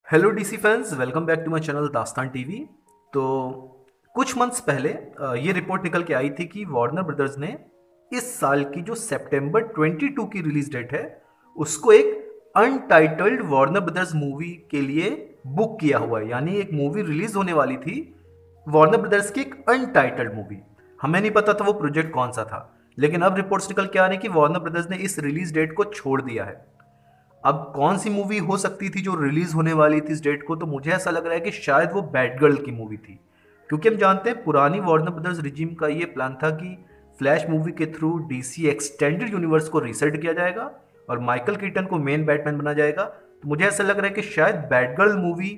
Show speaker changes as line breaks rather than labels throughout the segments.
Hello DC fans, welcome back to my channel Dastan TV. तो कुछ months पहले ये रिपोर्ट निकल के आई थी कि वार्नर ब्रदर्स ने इस साल की जो सितंबर 22 की रिलीज डेट है उसको एक अनटाइटल्ड वार्नर ब्रदर्स मूवी के लिए बुक किया हुआ है। यानी एक मूवी रिलीज होने वाली थी वार्नर ब्रदर्स की, एक अनटाइटल्ड मूवी। हमें नहीं पता था वो प्रोजेक्ट कौन सा था, लेकिन अब रिपोर्ट्स निकल के आ रही कि वार्नर ब्रदर्स ने इस रिलीज डेट को छोड़ दिया है। अब कौन सी मूवी हो सकती थी जो रिलीज होने वाली थी इस डेट को? तो मुझे ऐसा लग रहा है कि शायद वो बैट गर्ल की मूवी थी, क्योंकि हम जानते हैं पुरानी वार्नर ब्रदर्स रिजीम का ये प्लान था कि फ्लैश मूवी के थ्रू डीसी एक्सटेंडेड यूनिवर्स को रीसेट किया जाएगा और माइकल कीटन को मेन बैटमैन बना जाएगा। तो मुझे ऐसा लग रहा है कि शायद बैट गर्ल मूवी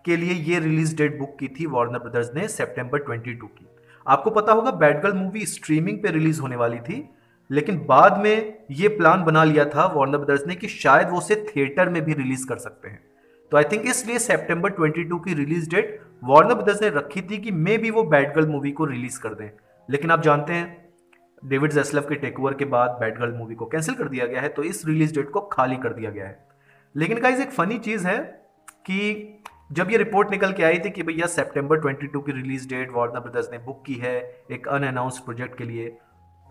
के लिए ये रिलीज डेट बुक की थी वार्नर ब्रदर्स ने सितंबर 22 की। आपको पता होगा बैट गर्ल मूवी स्ट्रीमिंग पे रिलीज होने वाली थी, लेकिन बाद में ये प्लान बना लिया था वार्नर ब्रदर्स ने कि शायद वो उसे थिएटर में भी रिलीज कर सकते हैं। तो आई थिंक इसलिए सितंबर 22 की रिलीज डेट वार्नर ब्रदर्स ने रखी थी कि मे बी वो बैट गर्ल मूवी को रिलीज कर दें। लेकिन आप जानते हैं डेविड ज़ैस्लव के टेक ओवर के बाद बैट गर्ल मूवी को कैंसिल कर दिया गया है, तो इस रिलीज डेट को खाली कर दिया गया है। लेकिन गाइस एक फनी चीज है कि जब ये रिपोर्ट निकल के आई थी कि भैया सितंबर 22 की रिलीज डेट वार्नर ब्रदर्स ने बुक की है एक अनअनाउंस्ड प्रोजेक्ट के लिए,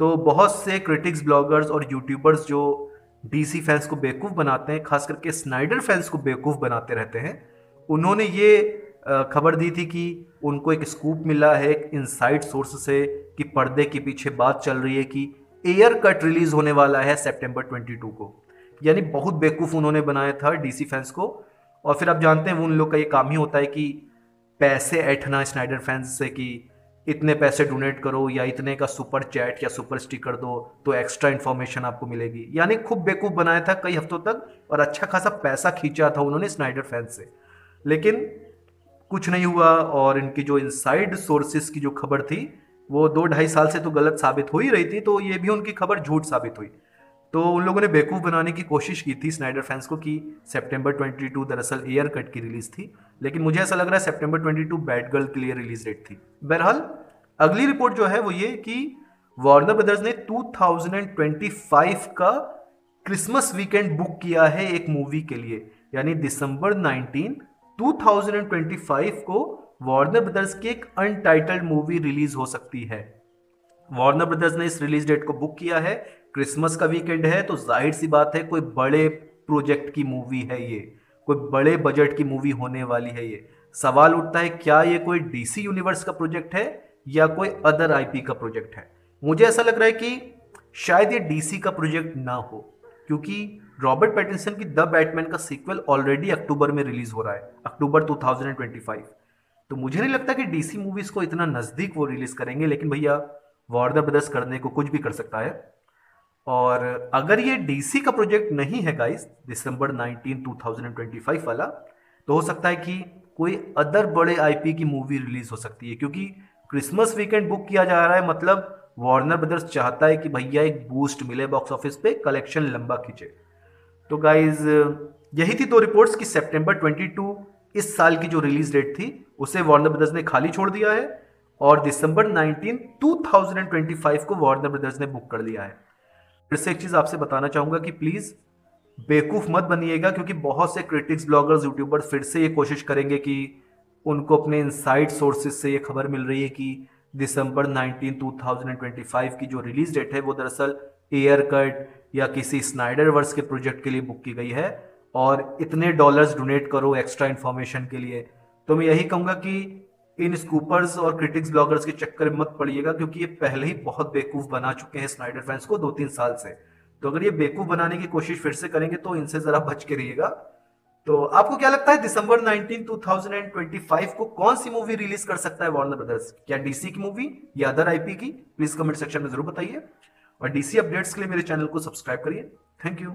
तो बहुत से क्रिटिक्स, ब्लॉगर्स और यूट्यूबर्स जो डीसी फैंस को बेवकूफ़ बनाते हैं, खास करके स्नाइडर फैंस को बेवकूफ़ बनाते रहते हैं, उन्होंने ये खबर दी थी कि उनको एक स्कूप मिला है एक इनसाइड सोर्स से कि पर्दे के पीछे बात चल रही है कि एयर कट रिलीज होने वाला है सितंबर 22 को। यानी बहुत बेवकूफ़ उन्होंने बनाया था डीसी फैंस को। और फिर आप जानते हैं उन लोग का ये काम ही होता है कि पैसे ऐंठना स्नाइडर फैंस से कि इतने पैसे डोनेट करो या इतने का सुपर चैट या सुपर स्टिकर दो तो एक्स्ट्रा इन्फॉर्मेशन आपको मिलेगी। यानी खूब बेवकूफ़ बनाया था कई हफ्तों तक और अच्छा खासा पैसा खींचा था उन्होंने स्नाइडर फैंस से। लेकिन कुछ नहीं हुआ और इनकी जो इनसाइड सोर्सेस की जो खबर थी वो 2-2.5 साल से तो गलत साबित हो ही रही थी, तो ये भी उनकी खबर झूठ साबित हुई। तो उन लोगों ने बेवकूफ़ बनाने की कोशिश की थी स्नाइडर फैंस को कि सितंबर 22 दरअसल एयर कट की रिलीज थी। लेकिन मुझे ऐसा लग रहा है सितंबर 22 बैट गर्ल के लिए रिलीज डेट थी। बहरहाल अगली रिपोर्ट जो है वो ये कि वार्नर ब्रदर्स ने 2025 का क्रिसमस वीकेंड बुक किया है एक मूवी के लिए। यानी दिसंबर 19 2025 को वार्नर ब्रदर्स की एक अनटाइटल्ड मूवी रिलीज हो सकती है। वार्नर ब्रदर्स ने इस रिलीज डेट को बुक किया है, क्रिसमस का वीकेंड है, तो जाहिर सी बात है कोई बड़े प्रोजेक्ट की मूवी है ये, कोई बड़े बजट की मूवी होने वाली है ये। सवाल उठता है क्या ये कोई डीसी यूनिवर्स का प्रोजेक्ट है या कोई अदर आईपी का प्रोजेक्ट है? मुझे ऐसा लग रहा है कि शायद ये डीसी का प्रोजेक्ट ना हो, क्योंकि रॉबर्ट पैटिंसन की द बैटमैन का सीक्वल ऑलरेडी अक्टूबर में रिलीज हो रहा है, अक्टूबर 2025। तो मुझे नहीं लगता कि डीसी मूवीज को इतना नजदीक वो रिलीज करेंगे। लेकिन भैया वार्नर ब्रदर्स करने को कुछ भी कर सकता है। और अगर ये डीसी का प्रोजेक्ट नहीं है गाइस दिसंबर 19 2025 वाला, तो हो सकता है कि कोई अदर बड़े आईपी की मूवी रिलीज हो सकती है, क्योंकि क्रिसमस वीकेंड बुक किया जा रहा है, मतलब वार्नर ब्रदर्स चाहता है कि भैया एक बूस्ट मिले बॉक्स ऑफिस पे, कलेक्शन लंबा खींचे। तो गाइज यही थी दो रिपोर्ट्स कि सितंबर 22 इस साल की जो रिलीज डेट थी उसे वार्नर ब्रदर्स ने खाली छोड़ दिया है और दिसंबर 19 2025 को वार्नर ब्रदर्स ने बुक कर लिया है। फिर से एक चीज आपसे बताना चाहूंगा कि प्लीज बेवकूफ मत बनिएगा, क्योंकि बहुत से क्रिटिक्स, ब्लॉगर्स, यूट्यूबर्स फिर से ये कोशिश करेंगे कि उनको अपने इनसाइड सोर्सेज से ये खबर मिल रही है कि दिसंबर 19 2025 की जो रिलीज डेट है वो दरअसल एयर कट या किसी स्नाइडर वर्स के प्रोजेक्ट के लिए बुक की गई है और इतने डॉलर्स डोनेट करो एक्स्ट्रा इन्फॉर्मेशन के लिए। तो मैं यही कहूंगा कि इन स्कूपर्स और क्रिटिक्स, ब्लॉगर्स के चक्कर में मत पड़िएगा, क्योंकि ये पहले ही बहुत बेवकूफ बना चुके हैं स्नाइडर फैंस को 2-3 साल से। तो अगर ये बेवकूफ बनाने की कोशिश फिर से करेंगे तो इनसे जरा बच के रहिएगा। तो आपको क्या लगता है दिसंबर 19 2025 को कौन सी मूवी रिलीज कर सकता है वार्नर ब्रदर्स? क्या डीसी की मूवी या अदर आईपी की? प्लीज कमेंट सेक्शन में जरूर बताइए और डीसी अपडेट्स के लिए मेरे चैनल को सब्सक्राइब करिए। Thank you.